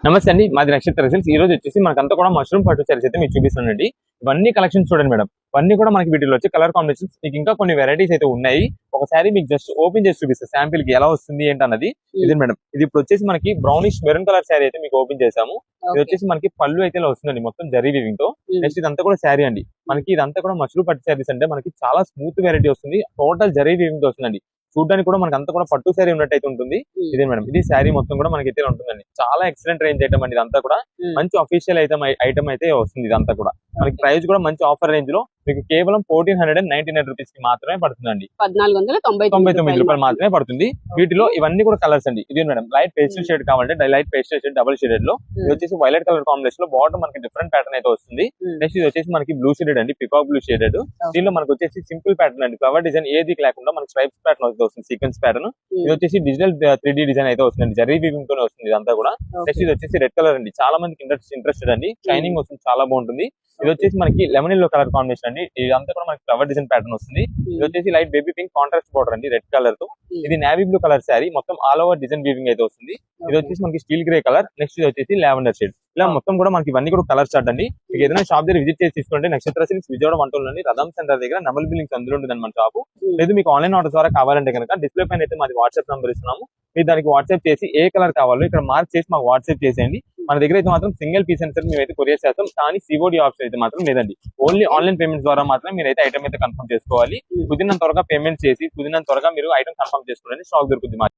నమస్తే అండి, మాది నక్షత్ర సిల్క్స్. ఈ రోజు వచ్చేసి మనకంతా కూడా మష్రూమ్ పట్టు సారీస్ అయితే మీకు చూపిస్తానండి. ఇవన్నీ కలెక్షన్స్ చూడండి మేడం. ఇవన్నీ కూడా మనకి వీటిలో వచ్చి కలర్ కాంబినేషన్స్ మీకు ఇంకా కొన్ని వెరైటీస్ అయితే ఉన్నాయి. ఒకసారి మీకు జస్ట్ ఓపెన్ చేసి చూపిస్తాను శాంపిల్ కి ఎలా వస్తుంది ఏంటన్నది. ఇది మేడం, ఇది ఇప్పుడు వచ్చేసి మనకి బ్రౌనిష్ మెరూన్ కలర్ శారీ అయితే మీకు ఓపెన్ చేసాము. ఇది వచ్చేసి మనకి పళ్ళు అయితే ఇలా వస్తుందండి, మొత్తం జరీ వీవింగ్ తో. నెక్స్ట్ ఇదంతా కూడా శారీ అండి. మనకి ఇదంతా కూడా మష్రూమ్ పట్టు శారీస్ అంటే మనకి చాలా స్మూత్ వెరైటీ వస్తుంది. టోటల్ జరీ వీవింగ్ తో వస్తుందండి. చూడడానికి కూడా మనకి అంతా కూడా పట్టు శారీ ఉన్నట్టయితే ఉంటుంది. ఇదే మేడం, ఇది శారీ మొత్తం కూడా మనకి అయితే ఉంటుందండి. చాలా ఎక్సలెంట్ రేంజ్ ఐటమ్ అండి. ఇదంతా కూడా మంచి అఫీషియల్ ఐటమ్ అయితే వస్తుంది. ఇదంతా కూడా మనకి ప్రైస్ కూడా మంచి ఆఫర్ రేంజ్ లో మీకు కేవలం 1499 రూపీస్ కి మాత్రమే పడుతుందండి. 1499 రూపాయలు మాత్రమే పడుతుంది. వీటిలో ఇవన్నీ కూడా కలర్స్ అండి. ఇది మేడం, లైట్ పేస్టల్ షేడ్ కావాలంటే light pastel shade double shaded లో, ఇది వచ్చేసి వైలెట్ కలర్ కాంబినేషన్ లో బాటమ్ మనకి డిఫరెంట్ ప్యాటర్న్ అయితే వస్తుంది. నెక్స్ట్ ఇది వచ్చేసి మనకి బ్లూ షేడెడ్ అండి, పికాక్ బ్లూ షేడెడ్. దీనిలో మనకి వచ్చేసి సింపుల్ ప్యాటర్న్ అండి, ఫ్లవర్ డిజైన్ ఏది లేకుండా మనకి స్ట్రైప్స్ ప్యాటర్న్ వస్తుంది, సీక్వెన్స్ ప్యాటర్న్. ఇది వచ్చేసి డిజిటల్ 3D డిజైన్ అయితే వస్తుంది, జరీ వీవింగ్ తోనే వస్తుంది ఇదంతా కూడా. నెక్స్ట్ ఇది వచ్చేసి రెడ్ కలర్ అండి, చాలా మందికి ఇంట్రెస్టెడ్ అండి. షైనింగ్ వస్తుంది, చాలా బాగుంటుంది. ఇది వచ్చేసి మనకి లెమన్ ఎల్లో కలర్ కాంబినేషన్ అండి. ఇదంతా కూడా మనకి ఫ్లవర్ డిజైన్ ప్యాటర్న్ వస్తుంది. ఇది వచ్చేసి light baby pink contrast border అండి, రెడ్ కలర్ తో. ఇది నేవీ బ్లూ కలర్ శారీ, మొత్తం ఆల్ ఓవర్ డిజైన్ వీవింగ్ అయితే వస్తుంది. ఇది వచ్చేసి మనకి స్టీల్ గ్రే కలర్. నెక్స్ట్ ఇది వచ్చేసి లావెండర్ షేడ్. ఇలా మొత్తం కూడా మనకి ఇవన్నీ కూడా కలర్ చార్ట్ అండి. మీకు ఏదైనా షాప్ దగ్గర విజిట్ చేసి తీసుకుంటే నక్షత్ర సిల్క్స్ విజయవాడ వంటలోని రథం సెంటర్ దగ్గర నమల్ బిల్డింగ్స్ అందులో ఉంటుంది మన షాపు. లేదు మీకు ఆన్లైన్ ఆర్డర్ ద్వారా కావాలంటే కనుక డిస్ప్లే పైన అయితే మాది వాట్సాప్ నంబర్ ఇస్తున్నాము. మీరు దానికి వాట్సాప్ చేసి ఏ కలర్ కావాలో ఇక్కడ మార్క్ చేసి మాకు వాట్సాప్ చేసేయండి. మన దగ్గర అయితే మాత్రం సింగిల్ పీస్ అని మేము అయితే కొరియర్ చేస్తాం, కానీ సిఓడి ఆప్షన్ అయితే మాత్రం లేదండి. ఓన్లీ ఆన్లైన్ పేమెంట్స్ ద్వారా మాత్రం మీరు అయితే ఐటమ్ అయితే కన్ఫర్మ్ చేసుకోవాలి. కుదిరినంత త్వరగా పేమెంట్ చేసి కుదిరినంత త్వరగా మీరు ఐటమ్ కన్ఫర్మ్ చేసుకోండి, స్టాక్ దొరుకుతుంది.